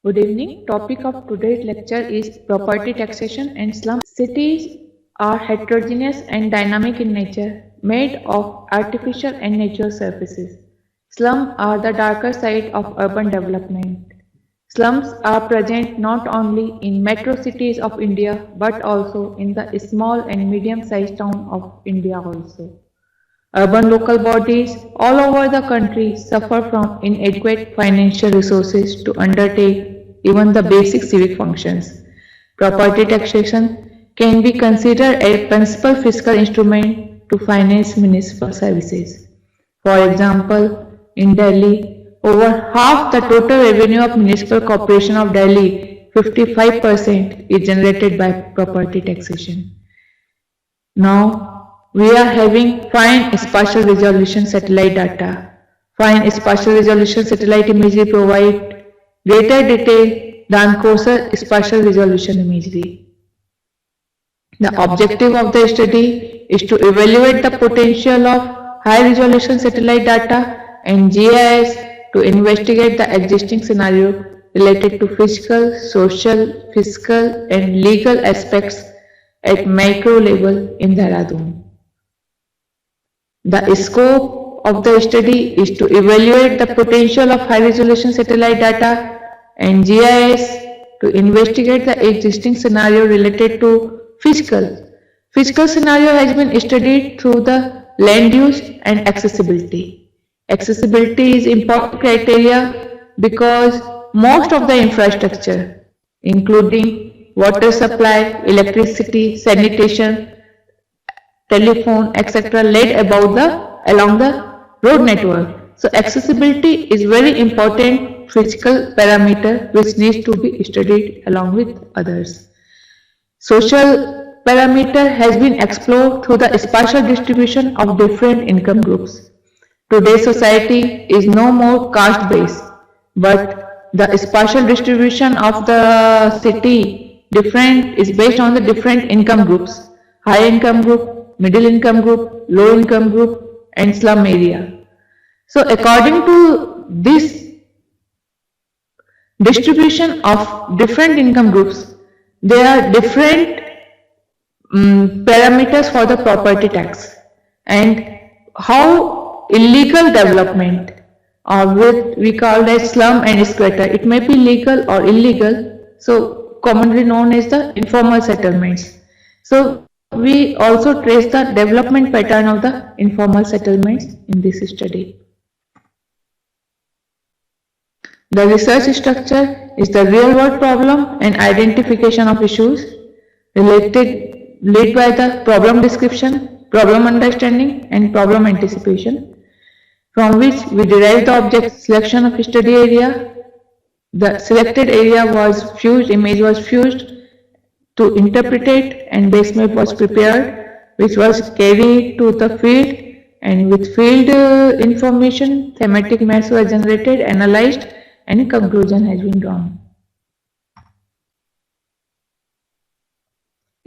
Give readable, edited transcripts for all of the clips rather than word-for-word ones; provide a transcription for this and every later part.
Good evening. Topic of today's lecture is property taxation and slum. Cities are heterogeneous and dynamic in nature, made of artificial and natural surfaces. Slums are the darker side of urban development. Slums are present not only in metro cities of India but also in the small and medium-sized towns of India also. Urban local bodies all over the country suffer from inadequate financial resources to undertake even the basic civic functions. Property taxation can be considered a principal fiscal instrument to finance municipal services. For example, in Delhi, over half the total revenue of Municipal Corporation of Delhi, 55%, is generated by property taxation. Now, we are having fine spatial resolution satellite data. Fine spatial resolution satellite imagery provide greater detail than coarser spatial resolution imagery. The objective of the study is to evaluate the potential of high resolution satellite data and GIS to investigate the existing scenario related to physical, social, fiscal and legal aspects at macro level in Dehradun. The scope of the study is to evaluate the potential of high-resolution satellite data and GIS to investigate the existing scenario related to fiscal. Fiscal scenario has been studied through the land use and accessibility. Accessibility is important criteria because most of the infrastructure, including water supply, electricity, sanitation, telephone, etc. laid along the road network. So accessibility is very important physical parameter which needs to be studied along with others. Social parameter has been explored through the spatial distribution of different income groups. Today's society is no more caste based, but the spatial distribution of the city is based on the different income groups. High income group, middle income group, low income group and slum area. So according to this distribution of different income groups, there are different parameters for the property tax and how illegal development or what we call as slum and squatter, it may be legal or illegal, so commonly known as the informal settlements. So we also trace the development pattern of the informal settlements in this study. The research structure is the real-world problem and identification of issues led by the problem description, problem understanding and problem anticipation, from which we derive the object selection of study area. The selected area was fused, image was fused to interpret it and base map was prepared which was carried to the field and with field information thematic maps were generated, analyzed and conclusion has been drawn.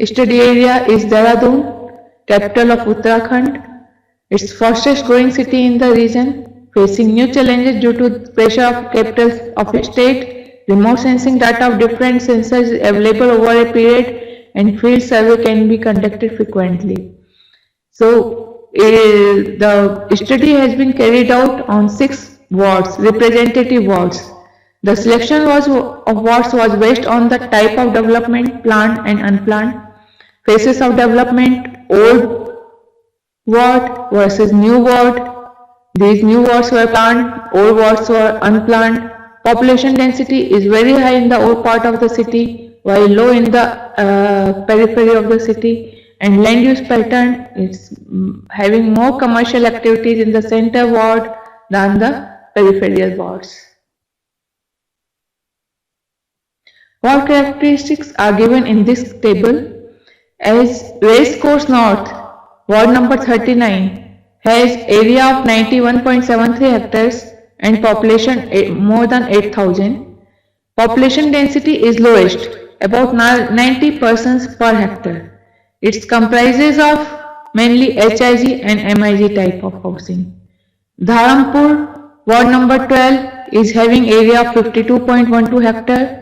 Study area is Dehradun, capital of Uttarakhand. It's fastest growing city in the region, facing new challenges due to pressure of capitals of state. Remote sensing data of different sensors is available over a period and field survey can be conducted frequently. So the study has been carried out on 6 wards, representative wards. The selection of wards was based on the type of development, planned and unplanned, phases of development, old ward versus new ward. These new wards were planned, old wards were unplanned. Population density is very high in the old part of the city while low in the periphery of the city, and land use pattern is having more commercial activities in the center ward than the peripheral wards. Ward characteristics are given in this table as Race Course North, ward number 39, has area of 91.73 hectares and population more than 8,000. Population density is lowest, about 90 persons per hectare. It comprises of mainly HIG and MIG type of housing. Dharampur, ward number 12, is having area of 52.12 hectare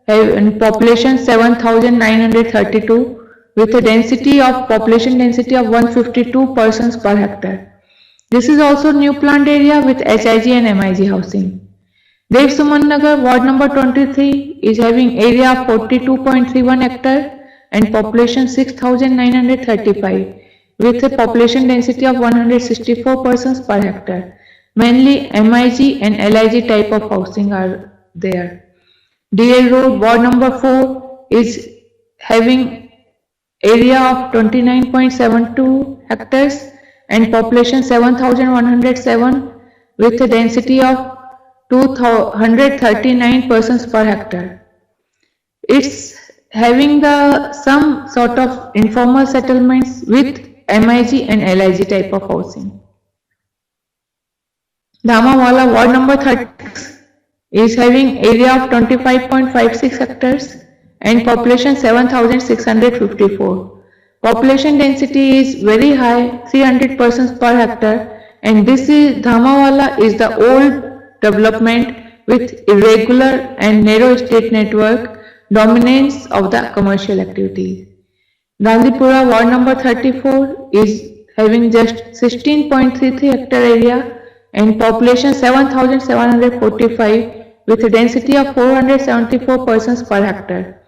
and population 7,932 with a density of population density of 152 persons per hectare. This is also new planned area with HIG and MIG housing. Dev Suman Nagar, Ward number 23 is having area of 42.31 hectare and population 6,935 with a population density of 164 persons per hectare. Mainly MIG and LIG type of housing are there. DL Road, Ward number 4 is having area of 29.72 hectares and population 7,107 with a density of 239 persons per hectare. It's having some sort of informal settlements with MIG and LIG type of housing. Dhamawala, Ward number 36 is having area of 25.56 hectares and population 7,654. Population density is very high, 300 persons per hectare, and this is Dhamawala is the old development with irregular and narrow estate network, dominance of the commercial activities. Gandhipura, Ward number 34 is having just 16.33 hectare area and population 7,745 with a density of 474 persons per hectare.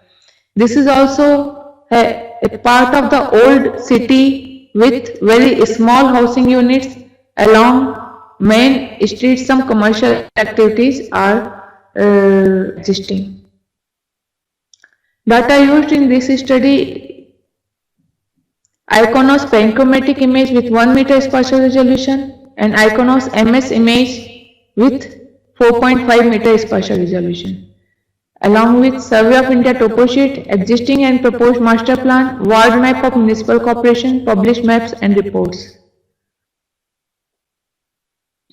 This is also a part of the old city with very small housing units along main streets. Some commercial activities are existing. Data used in this study: Iconos panchromatic image with 1 meter spatial resolution and Iconos MS image with 4.5 meter spatial resolution. Along with Survey of India topo sheet, existing and proposed master plan, ward map of municipal corporation, published maps and reports.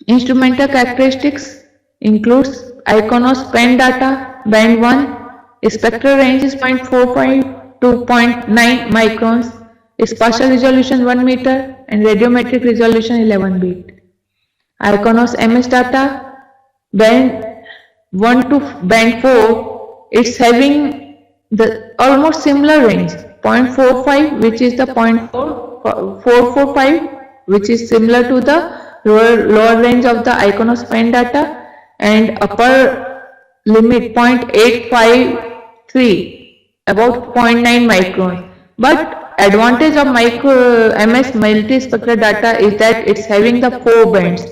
Instrumental characteristics includes Iconos pan data, band 1, spectral range is 0.45 to 0.9 microns, spatial resolution 1 meter and radiometric resolution 11 bit. Iconos MS data, band 1 to band 4, it's having the almost similar range, 0.45 which is the 0.445 which is similar to the lower range of the Iconos pan data, and upper limit 0.853 about 0.9 microns. But advantage of MS multispectral data is that it's having the 4 bands,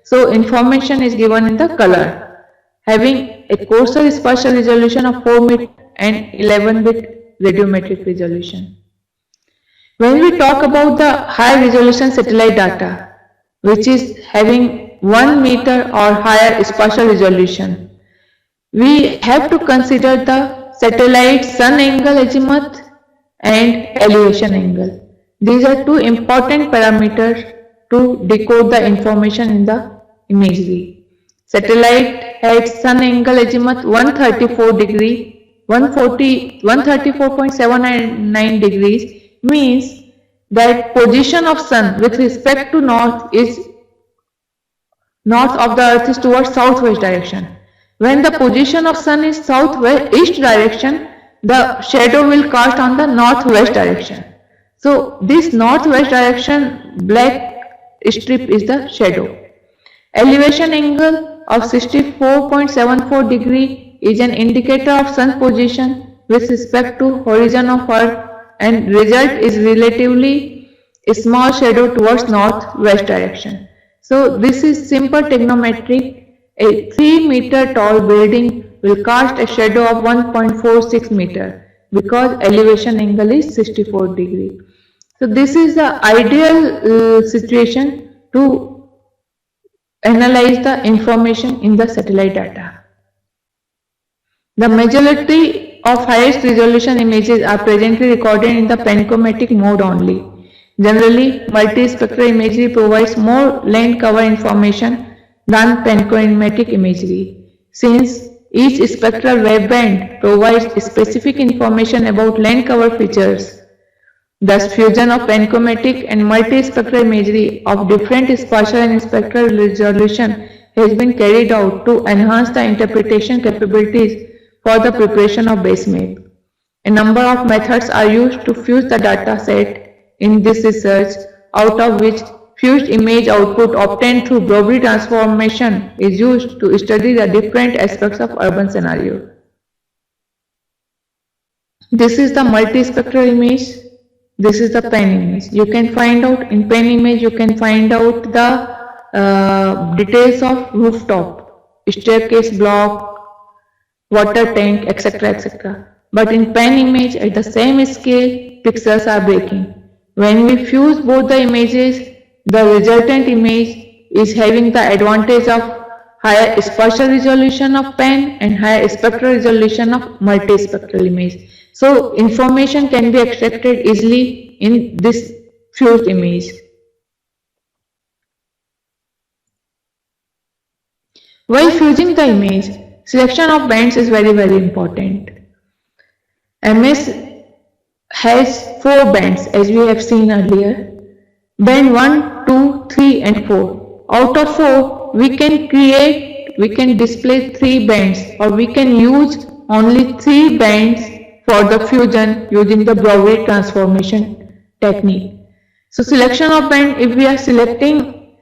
so information is given in the color, having a coarser spatial resolution of 4 bit and 11 bit radiometric resolution. When we talk about the high resolution satellite data, which is having 1 meter or higher spatial resolution, we have to consider the satellite sun angle azimuth and elevation angle. These are two important parameters to decode the information in the imagery. Satellite had sun angle azimuth 134 degree, 134.79 degrees means that position of sun with respect to north of the earth is towards southwest direction. When the position of sun is southwest direction, the shadow will cast on the northwest direction. So this northwest direction black strip is the shadow. Elevation angle of 64.74 degree is an indicator of sun position with respect to horizon of earth, and result is relatively a small shadow towards northwest direction. So this is simple trigonometric. A 3 meter tall building will cast a shadow of 1.46 meter because elevation angle is 64 degree. So this is the ideal situation to analyze the information in the satellite data. The majority of highest resolution images are presently recorded in the panchromatic mode only. Generally, multispectral imagery provides more land cover information than panchromatic imagery, since each spectral waveband provides specific information about land cover features. Thus, fusion of panchromatic and multispectral imagery of different spatial and spectral resolution has been carried out to enhance the interpretation capabilities for the preparation of base map. A number of methods are used to fuse the data set in this research, out of which fused image output obtained through Brovary transformation is used to study the different aspects of urban scenario. This is the multispectral image. This is the pen image. You can find out in pen image, you can find out the details of rooftop, staircase block, water tank, etc. etc. But in pen image, at the same scale, pixels are breaking. When we fuse both the images, the resultant image is having the advantage of higher spatial resolution of pen and higher spectral resolution of multispectral image. So information can be extracted easily in this fused image. While fusing the image, selection of bands is very important. MS has 4 bands as we have seen earlier. Band 1, 2, 3 and 4. Out of 4, we can display 3 bands, or we can use only 3 bands for the fusion using the Brovary transformation technique. So selection of band, if we are selecting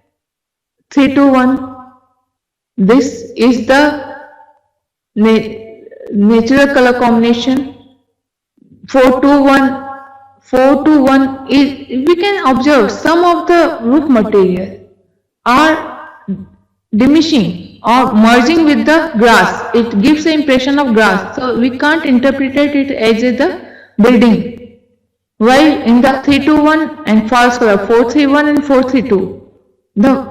3 to 1, this is the natural color combination. 4 to 1 is, we can observe some of the roof material are diminishing or merging with the grass. It gives the impression of grass, so we can't interpret it as the building. While in the 321 and false color 431 and 432, the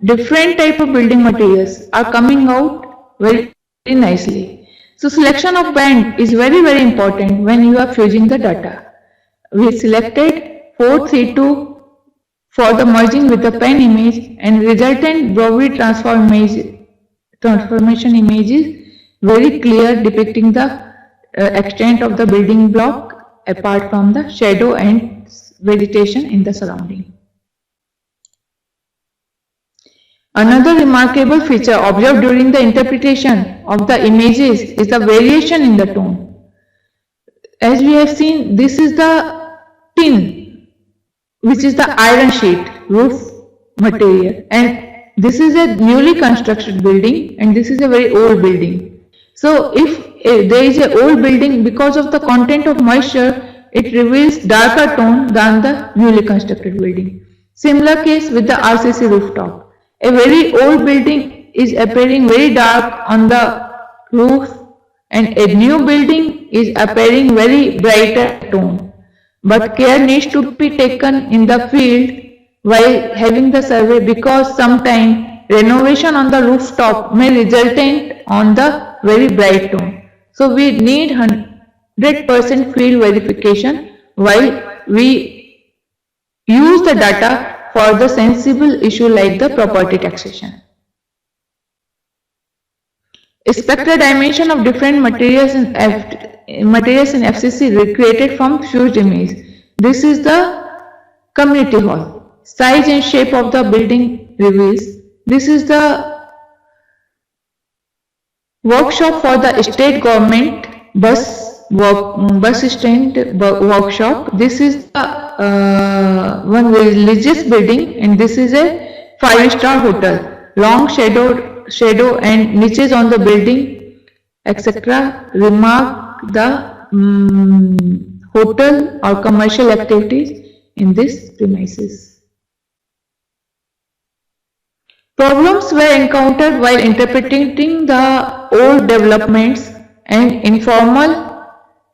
different type of building materials are coming out very nicely. So selection of band is very important when you are fusing the data. We selected 432 for the merging with the pen image, and resultant Brovary transformation image is very clear, depicting the extent of the building block apart from the shadow and vegetation in the surrounding. Another remarkable feature observed during the interpretation of the images is the variation in the tone. As we have seen, this is the tin, which is the iron sheet roof material, and this is a newly constructed building, and this is a very old building. So if there is an old building, because of the content of moisture, it reveals darker tone than the newly constructed building. Similar case with the RCC rooftop. A very old building is appearing very dark on the roof, and a new building is appearing very brighter tone. But care needs to be taken in the field while having the survey, because sometimes renovation on the rooftop may result on the very bright tone. So we need 100% field verification while we use the data for the sensible issue like the property taxation. Spectral dimension of different materials in FCC recreated from fused image. This is the community hall. Size and shape of the building reveals. This is the workshop for the state government bus stand workshop. This is the one religious building, and this is a 5-star hotel. Long shadow and niches on the building, etc. remark the hotel or commercial activities in this premises. Problems were encountered while interpreting the old developments and informal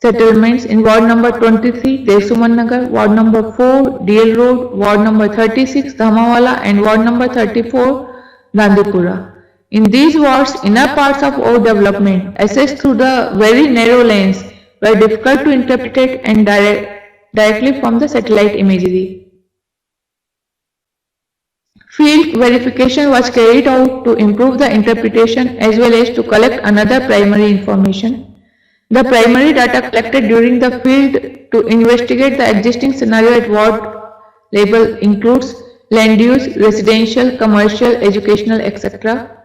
settlements in Ward number 23, Devsuman Nagar, Ward number 4, DL Road, Ward number 36, Dhamawala, and Ward number 34, Gandhipura. In these wards, inner parts of old development, accessed through the very narrow lanes, were difficult to interpret and directly from the satellite imagery. Field verification was carried out to improve the interpretation as well as to collect another primary information. The primary data collected during the field to investigate the existing scenario at ward level includes land use, residential, commercial, educational, etc.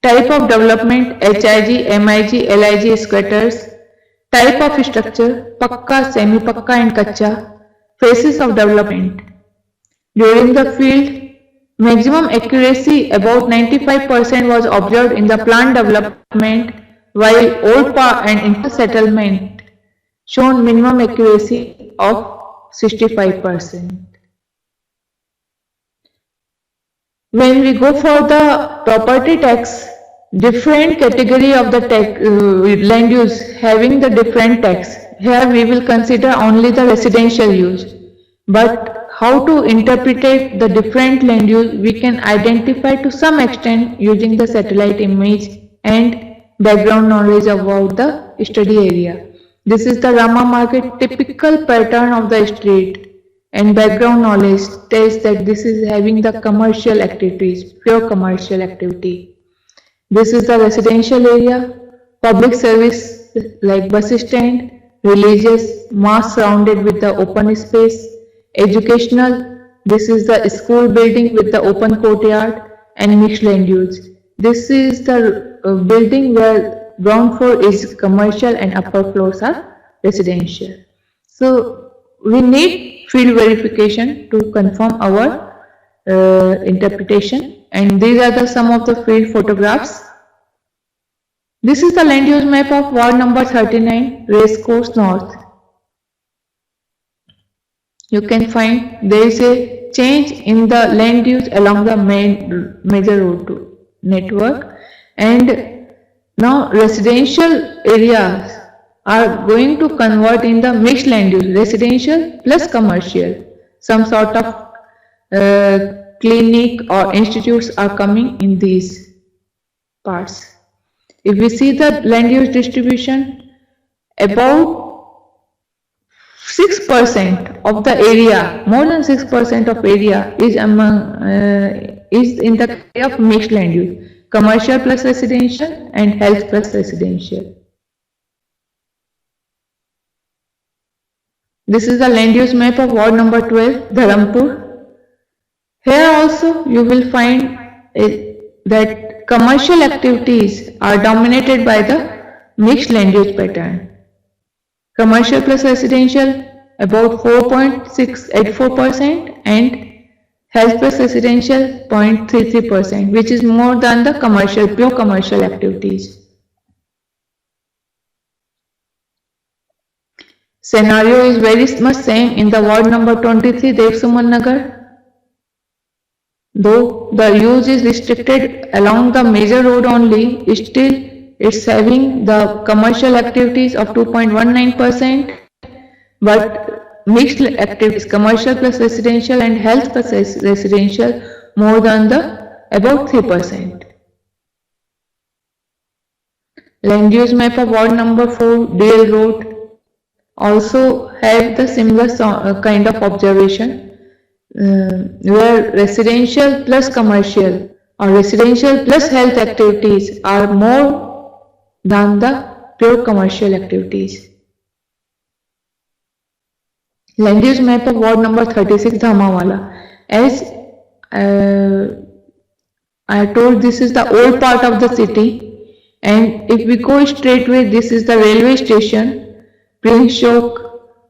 type of development HIG, MIG, LIG squatters, type of structure Pakka, semi-Pakka and Kacha, phases of development. During the field, maximum accuracy about 95% was observed in the plant development, while old part and inter-settlement shown minimum accuracy of 65%. When we go for the property tax, different category of the land use having the different tax. Here we will consider only the residential use. But how to interpret the different land use we can identify to some extent using the satellite image and background knowledge about the study area. This is the Rama Market typical pattern of the street, and background knowledge tells that this is having the commercial activities, pure commercial activity. This is the residential area, public service like bus stand, religious, mass surrounded with the open space, educational, this is the school building with the open courtyard, and mixed land use. This is the building where ground floor is commercial and upper floors are residential. So we need field verification to confirm our interpretation, and these are the some of the field photographs. This is the land use map of ward number 39, Racecourse North. You can find there is a change in the land use along the major road network, and now residential areas are going to convert in the mixed land use, residential plus commercial. Some sort of clinic or institutes are coming in these parts. If we see the land use distribution, about 6% of the area, more than 6% of area is in the area of mixed land use, commercial plus residential and health plus residential. This is the land use map of ward number 12, Dharampur. Here also you will find that commercial activities are dominated by the mixed land use pattern. Commercial plus residential about 4.684% and health plus residential 0.33%, which is more than the commercial, pure commercial activities. Scenario is very much same in the ward number 23, Devsuman Nagar. Though the use is restricted along the major road only, still it's having the commercial activities of 2.19%, but mixed activities, commercial plus residential and health plus residential, more than the about 3%. Land use map of ward number 4, DL Road, also have the similar kind of observation, where residential plus commercial or residential plus health activities are more than the pure commercial activities. Land use map of ward number 36, Dhamawala. As I told, this is the old part of the city, and if we go straight way, this is the railway station, Prince Chowk,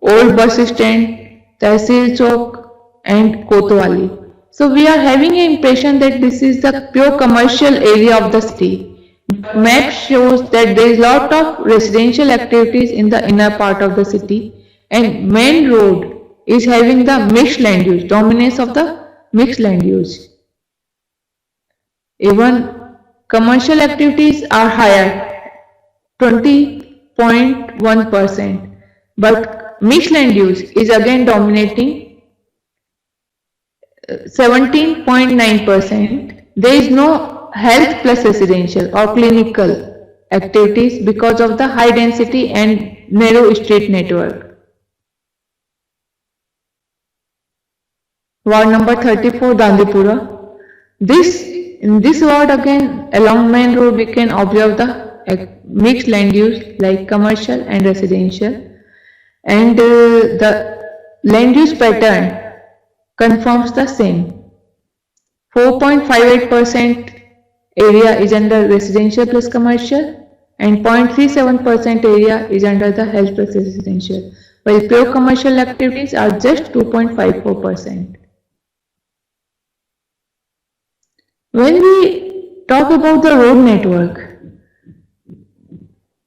old bus stand, Tehsil Chowk and Kotwali. So we are having an impression that this is the pure commercial area of the city. Map shows that there is lot of residential activities in the inner part of the city, and main road is having the mixed land use, dominance of the mixed land use. Even commercial activities are higher, 20.1%, but mixed land use is again dominating 17.9%. There is no health plus residential or clinical activities because of the high density and narrow street network. Ward number 34, Dandipura. In this ward again, along main road we can observe the mixed land use like commercial and residential, and the land use pattern confirms the same. 4.58% area is under residential plus commercial, and 0.37% area is under the health plus residential, while pure commercial activities are just 2.54%. When we talk about the road network,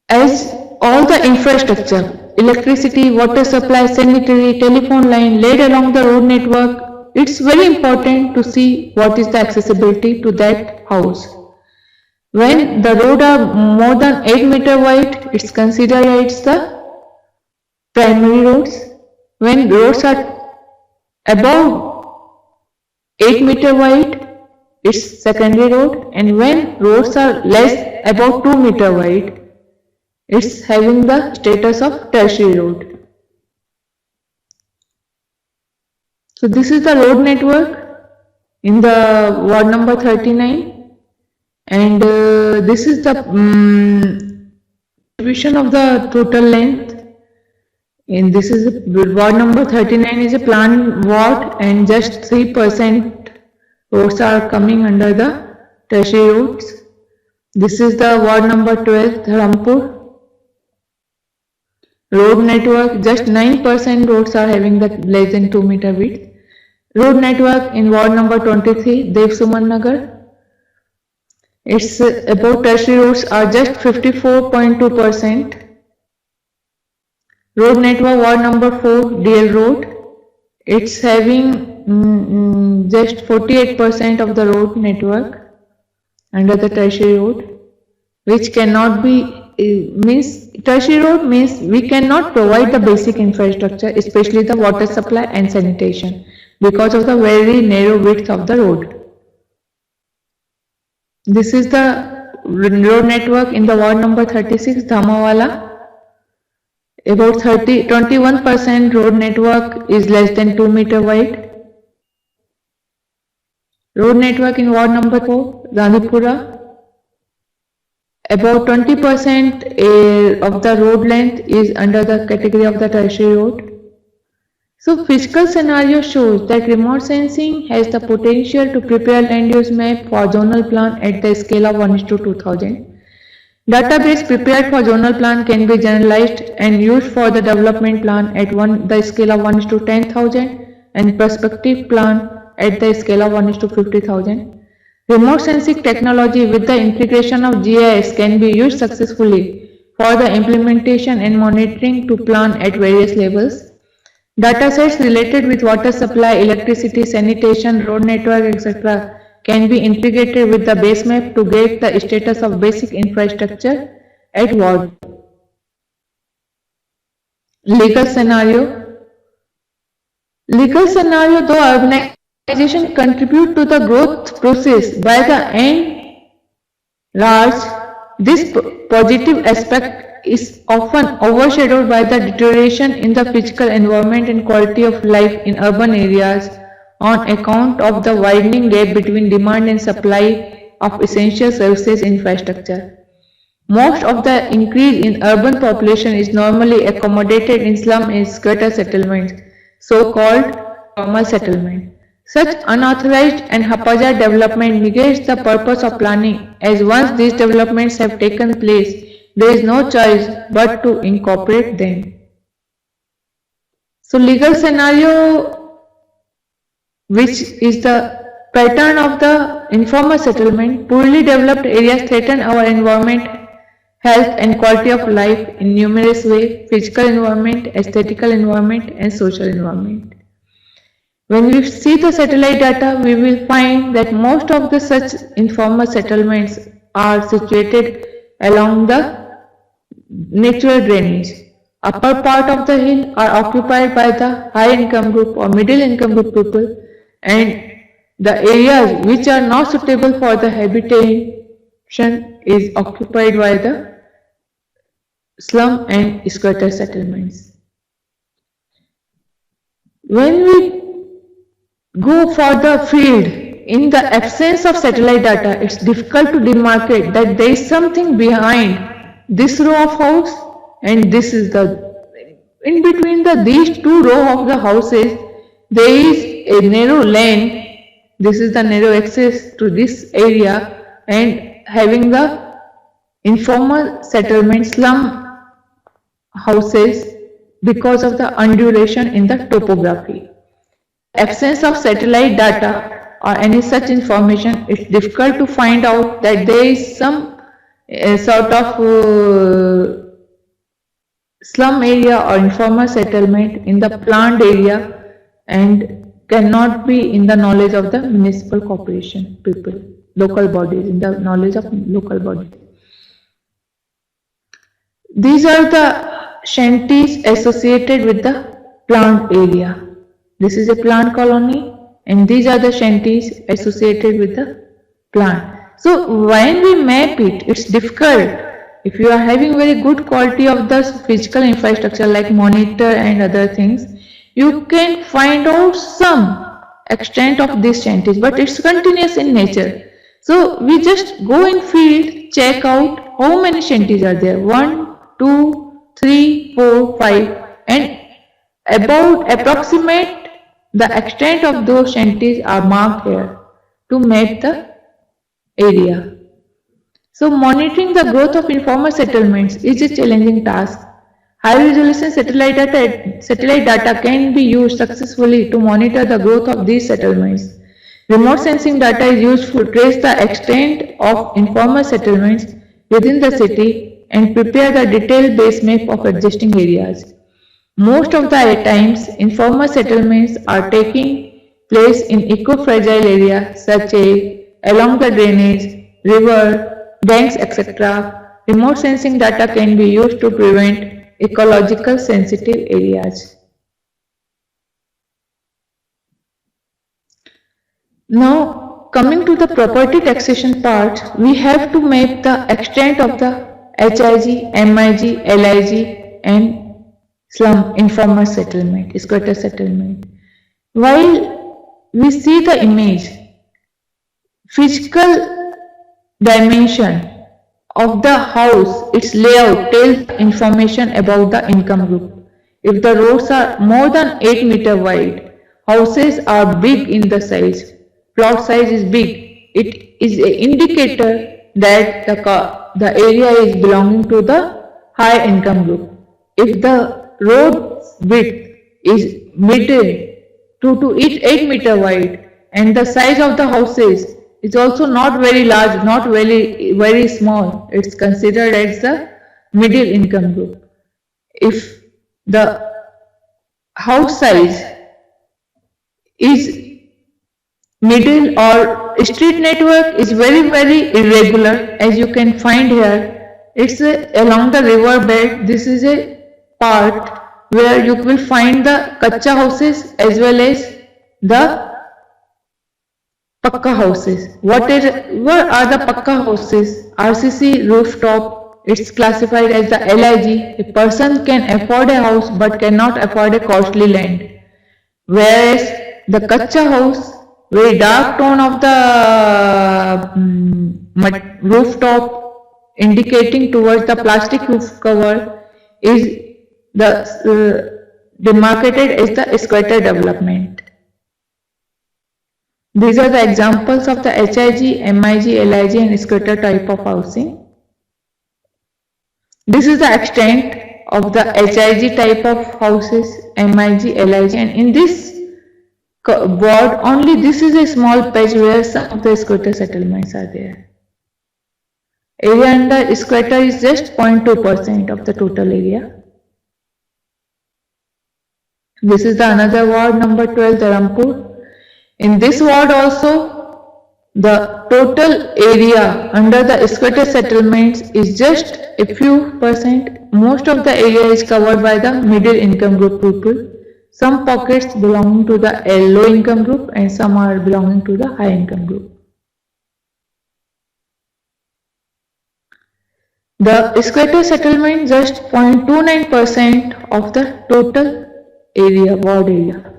as all the infrastructure, electricity, water supply, sanitary, telephone line laid along the road network, it's very important to see what is the accessibility to that house. When the road are more than 8 meter wide, it's considered as the primary roads. When roads are above 8 meter wide, it's secondary road, and when roads are less about 2 meter wide, it's having the status of tertiary road. So this is the road network in the ward number 39, and this is the distribution of the total length. And this is ward number 39 is a planned ward, and just 3% roads are coming under the tertiary roads. This is the ward number 12, Dharampur. Road network, just 9% roads are having the less than 2 meter width. Road network in ward number 23, Dev Suman Nagar. It's about tertiary roads are just 54.2%. Road network ward number 4, DL Road. It's having just 48% of the road network under the tertiary road, which cannot be means tertiary road means we cannot provide the basic infrastructure, especially the water supply and sanitation, because of the very narrow width of the road. This is the road network in the ward number 36, Dhamawala. About 21% road network is less than 2 meter wide. Road network in ward number 4, Gandhipura. About 20% of the road length is under the category of the tertiary road. So physical scenario shows that remote sensing has the potential to prepare land use map for zonal plan at the scale of 1:2000. Database prepared for zonal plan can be generalized and used for the development plan at the scale of 1:10,000 and prospective plan at the scale of 1:50,000. Remote sensing technology with the integration of GIS can be used successfully for the implementation and monitoring to plan at various levels. Datasets related with water supply, electricity, sanitation, road network, etc. can be integrated with the base map to get the status of basic infrastructure at ward. Legal scenario. Legal scenario, though urbanization contribute to the growth process by the end large, this positive aspect is often overshadowed by the deterioration in the physical environment and quality of life in urban areas on account of the widening gap between demand and supply of essential services infrastructure. Most of the increase in urban population is normally accommodated in slum and squatter settlements, so-called formal settlement. Such unauthorized and haphazard development negates the purpose of planning, as once these developments have taken place, there is no choice but to incorporate them. So legal scenario, which is the pattern of the informal settlement, poorly developed areas threaten our environment, health and quality of life in numerous ways: physical environment, aesthetical environment and social environment. When we see the satellite data, we will find that most of the such informal settlements are situated along the natural drainage. Upper part of the hill are occupied by the high income group or middle income group people, and the areas which are not suitable for the habitation is occupied by the slum and squatter settlements. When we go for the field, in the absence of satellite data, it's difficult to demarcate that there is something behind this row of house and this is the, in between these two rows of the houses, there is a narrow lane. This is the narrow access to this area and having the informal settlement slum houses because of the undulation in the topography. Absence of satellite data or any such information, it's difficult to find out that there is some sort of slum area or informal settlement in the planned area and cannot be in the knowledge of the municipal corporation people, local bodies, in the knowledge of local bodies. These are the shanties associated with the plant area. This is a plant colony and these are the shanties associated with the plant. So when we map it, it's difficult. If you are having very good quality of the physical infrastructure like monitor and other things, you can find out some extent of these shanties, but it's continuous in nature. So we just go in field, check out how many shanties are there. 1, 2, 3, 4, 5, and about approximate the extent of those shanties are marked here to map the area. So monitoring the growth of informal settlements is a challenging task. High resolution satellite data can be used successfully to monitor the growth of these settlements. Remote sensing data is used to trace the extent of informal settlements within the city and prepare the detailed base map of existing areas. Most of the times, informal settlements are taking place in eco-fragile areas such as along the drainage, river, banks, etc. Remote sensing data can be used to prevent ecological sensitive areas. Now, coming to the property taxation part, we have to map the extent of the HIG, MIG, LIG and slum informal settlement, squatter settlement. While we see the image, physical dimension of the house, its layout tells information about the income group. If the roads are more than 8 meter wide, houses are big in the size, plot size is big, it is an indicator that the area is belonging to the high income group. If the road width is middle 2 to 8 meter wide and the size of the houses is also not very large, not very small, it's considered as the middle income group. If the house size is middle or street network is very irregular, as you can find here, it's along the river bed. This is a part where you will find the kacha houses as well as the pakka houses. What are the pakka houses? RCC rooftop, it's classified as the LIG. A person can afford a house but cannot afford a costly land. Whereas the kacha house, very dark tone of the rooftop indicating towards the plastic roof cover is demarcated as the squatter development. These are the examples of the HIG, MIG, LIG and squatter type of housing. This is the extent of the HIG type of houses, MIG, LIG, and in this board only this is a small patch where some of the squatter settlements are there. Area under squatter is just 0.2% of the total area. This is the another ward, number 12, Dharampur. In this ward also, the total area under the squatter settlements is just a few percent. Most of the area is covered by the middle income group people. Some pockets belonging to the low income group and some are belonging to the high income group. The squatter settlement just 0.29% of the total area, ward area.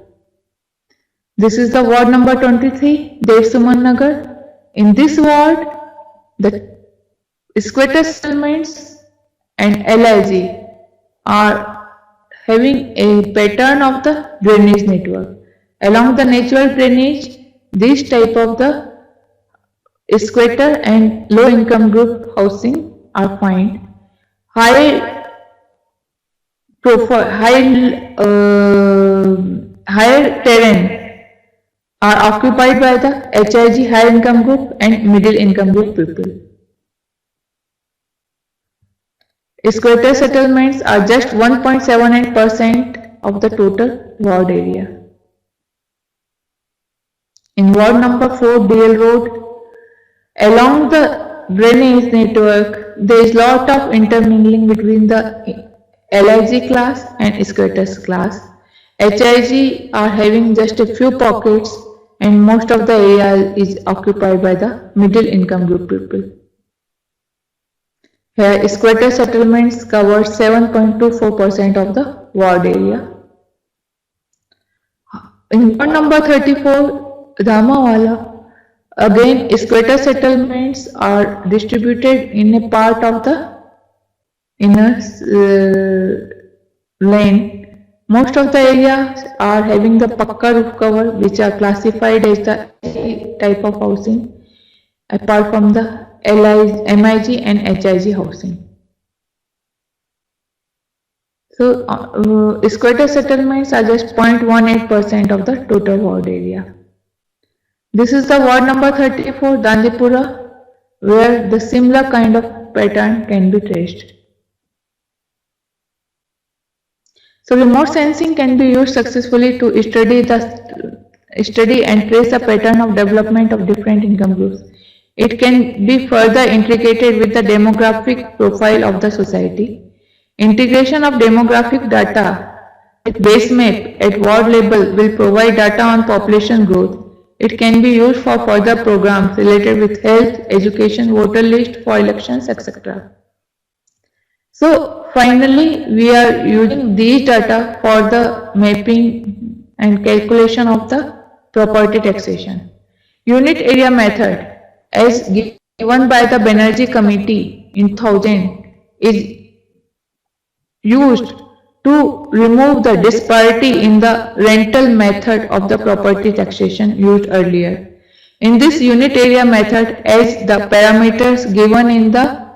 This is the ward number 23, Dev Suman Nagar. In this ward, the squatter settlements and LIG are having a pattern of the drainage network. Along the natural drainage, this type of the Squatter and low income group housing are fine. High profile, higher terrain are occupied by the HIG high income group and middle income group people. Squatter settlements are just 1.78% of the total ward area. In ward number 4, DL Road, along the drainage network, there is lot of intermingling between the LIG class and Squatters class. HIG are having just a few pockets and most of the area is occupied by the middle income group people. Here, squatter settlements cover 7.24% of the ward area. In ward number 34, Dhamawala, again squatter settlements are distributed in a part of the inner lane. Most of the areas are having the pakka roof cover, which are classified as the type of housing, apart from the MIG and HIG housing. So, squatter settlements are just 0.18% of the total ward area. This is the ward number 34, Dandipura, where the similar kind of pattern can be traced. So, remote sensing can be used successfully to study and trace the pattern of development of different income groups. It can be further integrated with the demographic profile of the society. Integration of demographic data with base map at ward level will provide data on population growth. It can be used for further programs related with health, education, voter list for elections, etc. So finally, we are using these data for the mapping and calculation of the property taxation. Unit area method, as given by the Banerjee Committee in 2000, is used to remove the disparity in the rental method of the property taxation used earlier. In this unit area method, as the parameters given in the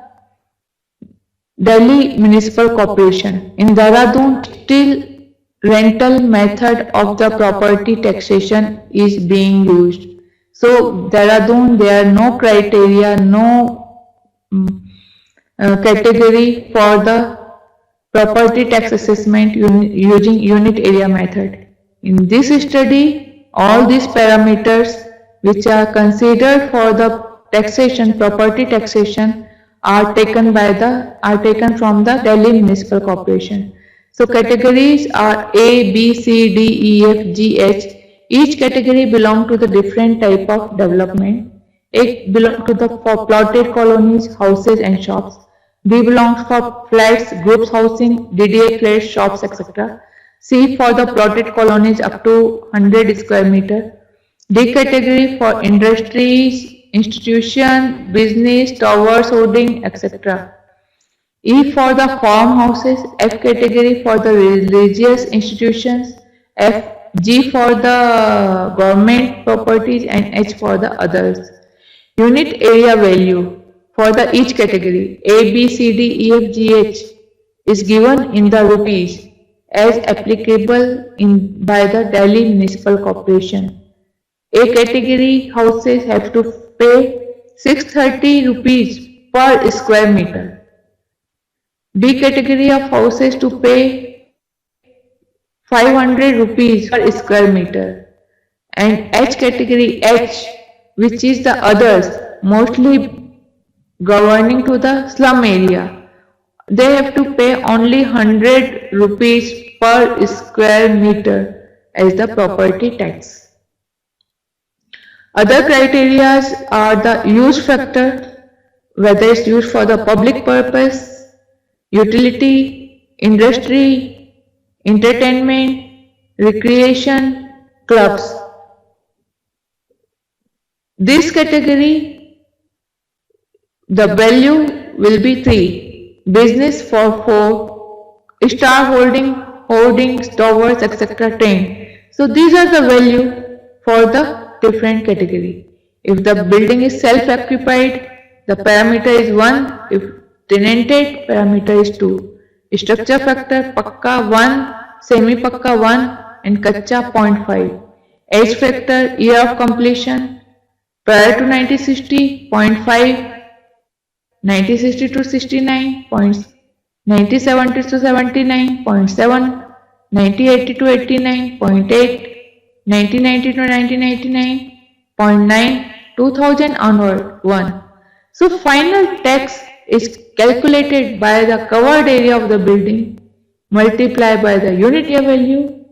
Delhi Municipal Corporation, in Dehradun, still rental method of the property taxation is being used. So Dehradun, there are no criteria, no category for the property tax assessment using unit area method. In this study, all these parameters which are considered for the taxation, property taxation, are taken from the Delhi Municipal Corporation. So categories are A, B, C, D, E, F, G, H. Each category belongs to the different type of development. A belongs to the for plotted colonies, houses and shops. B belongs for flats, groups housing, DDA flats, shops, etc. C for the plotted colonies up to 100 square meter. D category for industries, institution, business, towers, hoarding, etc. E for the farmhouses, F category for the religious institutions, G for the government properties and H for the others. Unit area value for the each category A, B, C, D, E, F, G, H is given in the rupees as applicable by the Delhi Municipal Corporation. A category houses have to pay 630 rupees per square meter. B category of houses to pay 500 rupees per square meter. And H category H, which is the others, mostly governing to the slum area, they have to pay only 100 rupees per square meter as the property tax. Other criteria are the use factor, whether it's used for the public purpose, utility, industry, entertainment, recreation, clubs. This category, the value will be 3, business for 4, star holdings, towers, etc. 10. So these are the value for the different category. If the building is self-occupied, the parameter is 1. If tenanted, parameter is 2. Structure factor Pakka 1, Semi-Pakka 1 and Kacha 0.5. Age factor, year of completion, prior to 1960, 0.5, 1960 to 69, 1970 to 79, 0.7, 1980 to 89, 0.8, 1990 to 1989, 0.9, 2000 onward, 1. So final tax is calculated by the covered area of the building multiplied by the unit area value,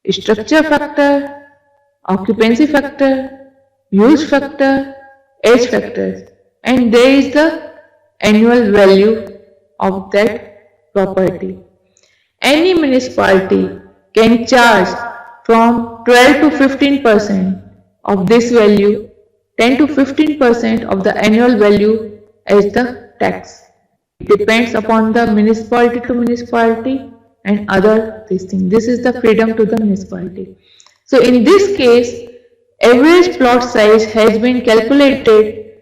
structure factor, occupancy factor, use factor, age factors, and there is the annual value of that property. Any municipality can charge from 12 to 15% of this value, 10 to 15% of the annual value as the tax. It depends upon the municipality to municipality and other these things. This is the freedom to the municipality. So in this case, average plot size has been calculated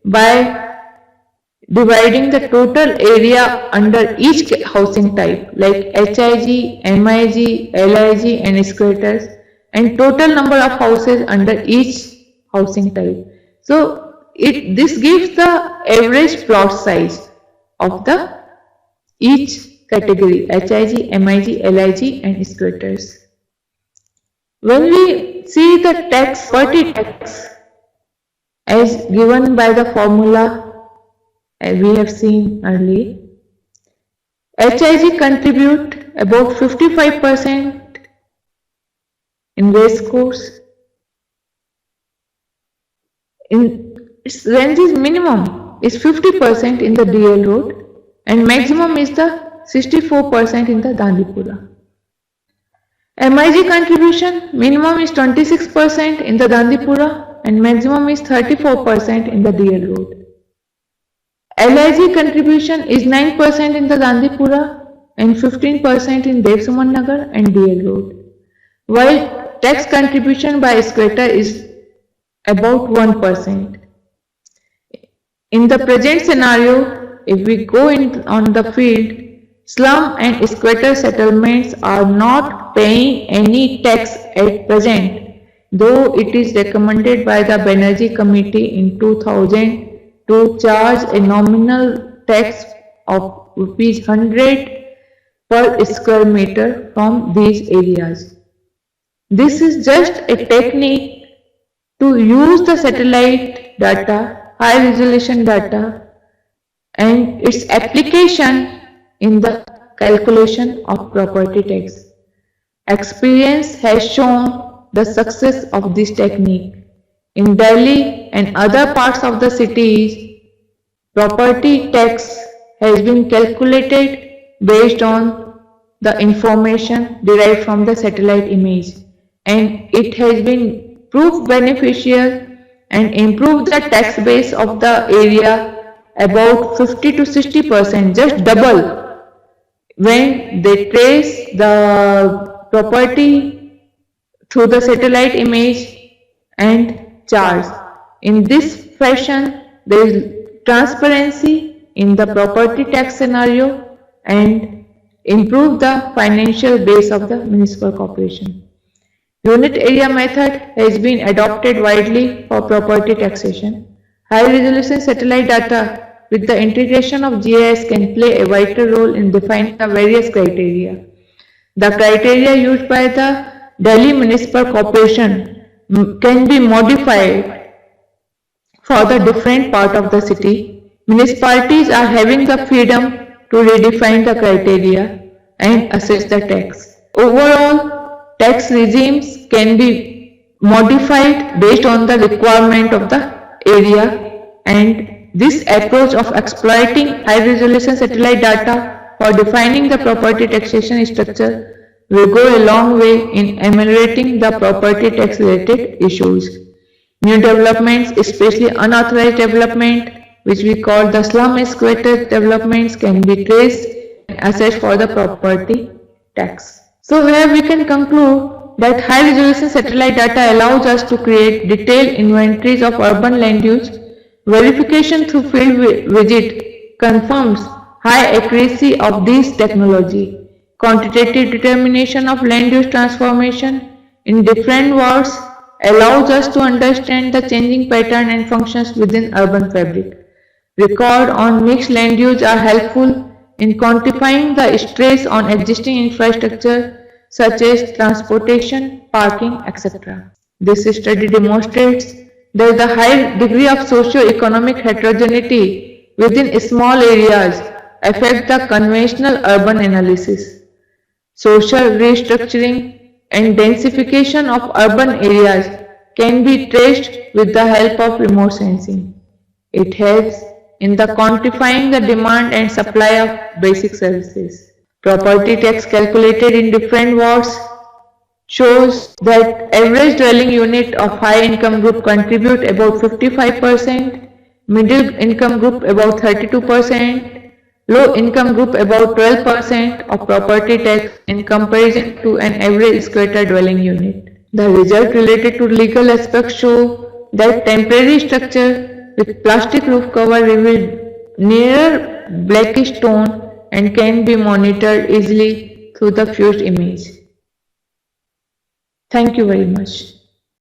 by dividing the total area under each housing type like HIG, MIG, LIG and squatters, and total number of houses under each housing type. So this gives the average plot size of the each category HIG, MIG, LIG and squatters. When we see the tax, property tax as given by the formula we have seen earlier, HIG contribute about 55% in race course. Its range is minimum is 50% in the DL road and maximum is the 64% in the Dandipura. MIG contribution minimum is 26% in the Dandipura and maximum is 34% in the DL road. LIG contribution is 9% in the Dandipura and 15% in Devsuman Nagar and DL road, while tax contribution by squatter is about 1%. In the present scenario, if we go on the field, slum and squatter settlements are not paying any tax at present, though it is recommended by the Banerjee Committee in 2000 to charge a nominal tax of ₹100 per square meter from these areas. This is just a technique to use the satellite data, high resolution data, and its application in the calculation of property tax. Experience has shown the success of this technique. In Delhi and other parts of the cities, property tax has been calculated based on the information derived from the satellite image, and it has been proved beneficial and improved the tax base of the area about 50 to 60%, just double, when they trace the property through the satellite image and charge. In this fashion, there is transparency in the property tax scenario and improve the financial base of the municipal corporation. Unit area method has been adopted widely for property taxation. High resolution satellite data with the integration of GIS can play a vital role in defining the various criteria. The criteria used by the Delhi Municipal Corporation can be modified for the different part of the city. Municipalities are having the freedom to redefine the criteria and assess the tax. Overall, tax regimes can be modified based on the requirement of the area, and this approach of exploiting high resolution satellite data for defining the property taxation structure will go a long way in ameliorating the property tax related issues. New developments, especially unauthorized development, which we call the slum squatter developments, can be traced and assessed for the property tax. So here we can conclude that high-resolution satellite data allows us to create detailed inventories of urban land use. Verification through field visit confirms high accuracy of this technology. Quantitative determination of land use transformation in different wards allows us to understand the changing pattern and functions within urban fabric. Record on mixed land use are helpful in quantifying the stress on existing infrastructure such as transportation, parking, etc. This study demonstrates there is a high degree of socio-economic heterogeneity within small areas affect the conventional urban analysis. Social restructuring and densification of urban areas can be traced with the help of remote sensing. It helps in the quantifying the demand and supply of basic services. Property tax calculated in different wards shows that average dwelling unit of high income group contribute about 55%, middle income group about 32%, low income group about 12% of property tax in comparison to an average square dwelling unit. The result related to legal aspects show that temporary structure with plastic roof cover reveal nearer blackish tone and can be monitored easily through the fused image. Thank you very much.